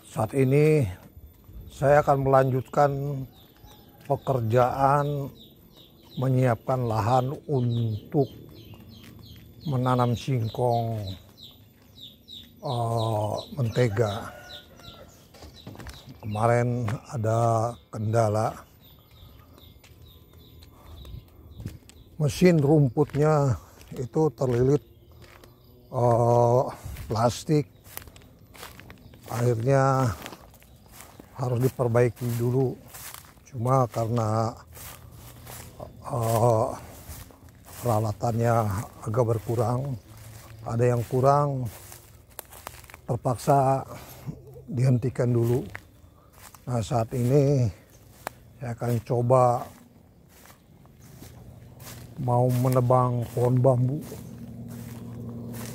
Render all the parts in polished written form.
Saat ini saya akan melanjutkan pekerjaan menyiapkan lahan untuk menanam singkong mentega. Kemarin ada kendala, mesin rumputnya itu terlilit plastik, akhirnya harus diperbaiki dulu. Cuma karena peralatannya agak berkurang, ada yang kurang, terpaksa dihentikan dulu. Nah, saat ini saya akan coba mau menebang pohon bambu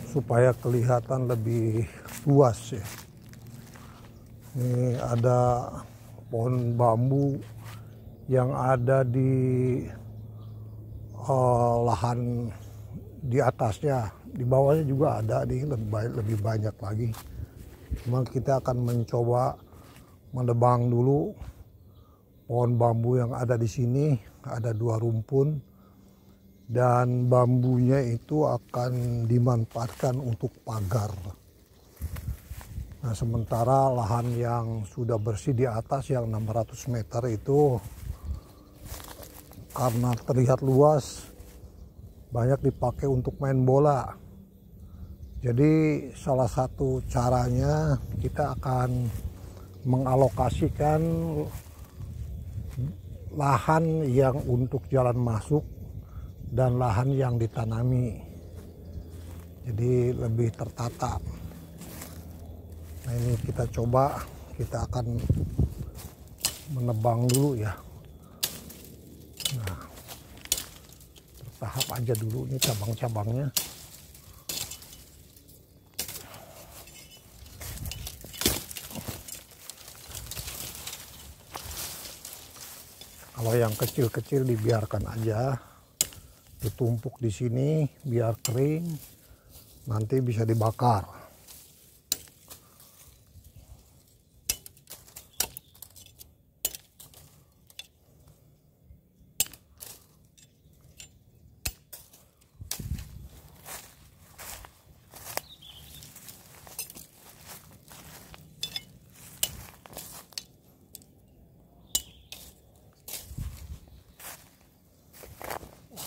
supaya kelihatan lebih luas ya. Ini ada pohon bambu yang ada di lahan di atasnya, di bawahnya juga ada, lebih banyak lagi. Cuma kita akan mencoba menebang dulu pohon bambu yang ada di sini. Ada 2 rumpun dan bambunya itu akan dimanfaatkan untuk pagar. Nah, sementara lahan yang sudah bersih di atas yang 600 meter itu karena terlihat luas, banyak dipakai untuk main bola. Jadi salah satu caranya kita akan mengalokasikan lahan yang untuk jalan masuk dan lahan yang ditanami. Jadi lebih tertata. Nah, ini kita coba, kita akan menebang dulu ya. Nah, bertahap aja dulu ini cabang-cabangnya. Kalau yang kecil-kecil dibiarkan aja, ditumpuk di sini biar kering, nanti bisa dibakar.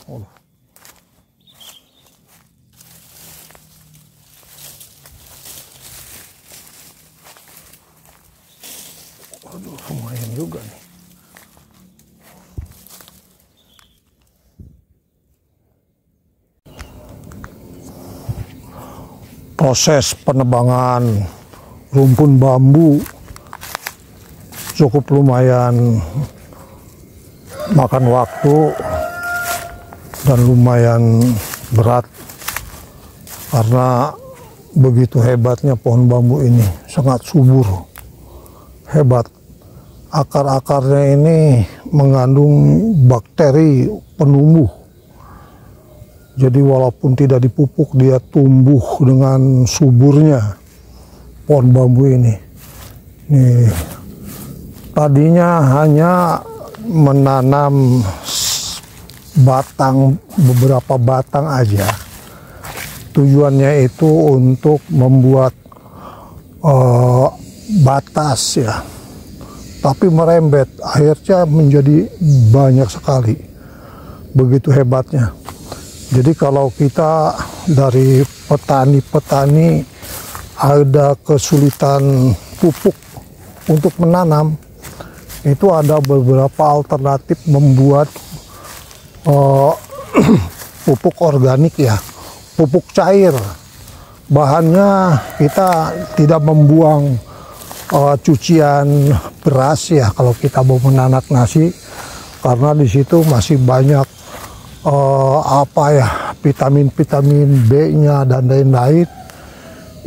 Oh. Aduh, lumayan juga nih. Proses penebangan rumpun bambu cukup lumayan makan waktu dan lumayan berat karena begitu hebatnya pohon bambu ini, sangat subur, hebat. Akar-akarnya ini mengandung bakteri penumbuh. Jadi walaupun tidak dipupuk, dia tumbuh dengan suburnya pohon bambu ini. Nih, tadinya hanya menanam batang, beberapa batang aja. Tujuannya itu untuk membuat batas ya. Tapi merembet, akhirnya menjadi banyak sekali. Begitu hebatnya. Jadi kalau kita dari petani-petani ada kesulitan pupuk untuk menanam, itu ada beberapa alternatif membuat pupuk organik ya, pupuk cair. Bahannya kita tidak membuang cucian beras ya kalau kita mau menanak nasi, karena di situ masih banyak vitamin-vitamin B-nya dan lain-lain.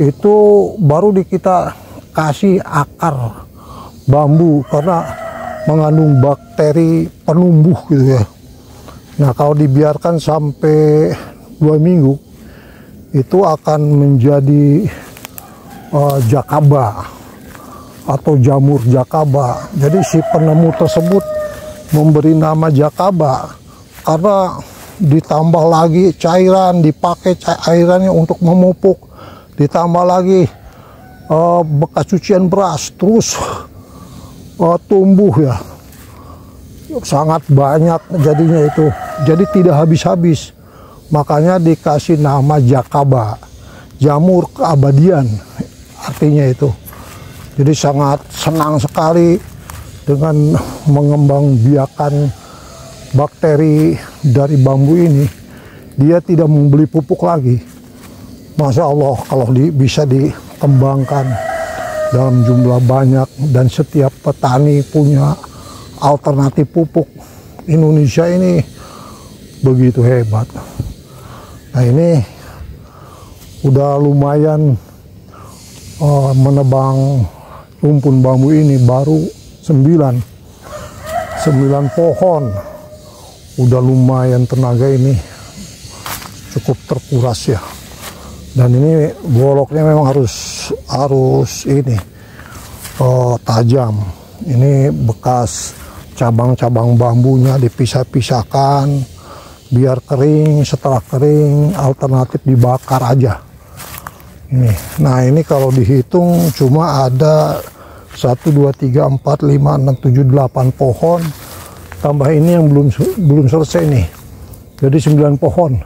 Itu baru kita kasih akar bambu karena mengandung bakteri penumbuh gitu ya. Nah, kalau dibiarkan sampai 2 minggu, itu akan menjadi jakaba atau jamur Jakaba. Jadi si penemu tersebut memberi nama Jakaba karena ditambah lagi cairan, dipakai cairannya untuk memupuk, ditambah lagi bekas cucian beras, terus tumbuh ya, sangat banyak jadinya itu, jadi tidak habis-habis, makanya dikasih nama Jakaba, jamur keabadian artinya itu. Jadi sangat senang sekali dengan mengembangbiakan bakteri dari bambu ini. Dia tidak membeli pupuk lagi. Masya Allah, kalau bisa dikembangkan dalam jumlah banyak dan setiap petani punya alternatif pupuk, Indonesia ini begitu hebat. Nah ini udah lumayan menebang rumpun bambu ini baru 9 pohon. Udah lumayan, tenaga ini cukup terkuras ya. Dan ini goloknya memang harus ini tajam. Ini bekas cabang-cabang bambunya dipisah-pisahkan biar kering. Setelah kering alternatif dibakar aja. Nah ini kalau dihitung cuma ada 1, 2, 3, 4, 5, 6, 7, 8 pohon. Tambah ini yang belum selesai nih. Jadi 9 pohon.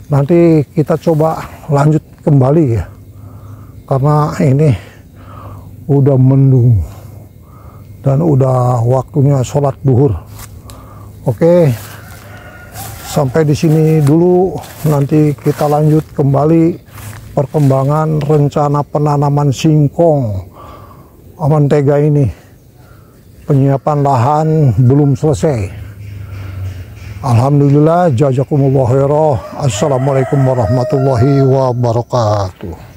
Nanti kita coba lanjut kembali ya. Karena ini udah mendung. Dan udah waktunya sholat duhur. Oke. Sampai di sini dulu. Nanti kita lanjut kembali perkembangan rencana penanaman singkong mentega ini. Penyiapan lahan belum selesai. Alhamdulillah, jazakumullah khairan. Assalamualaikum warahmatullahi wabarakatuh.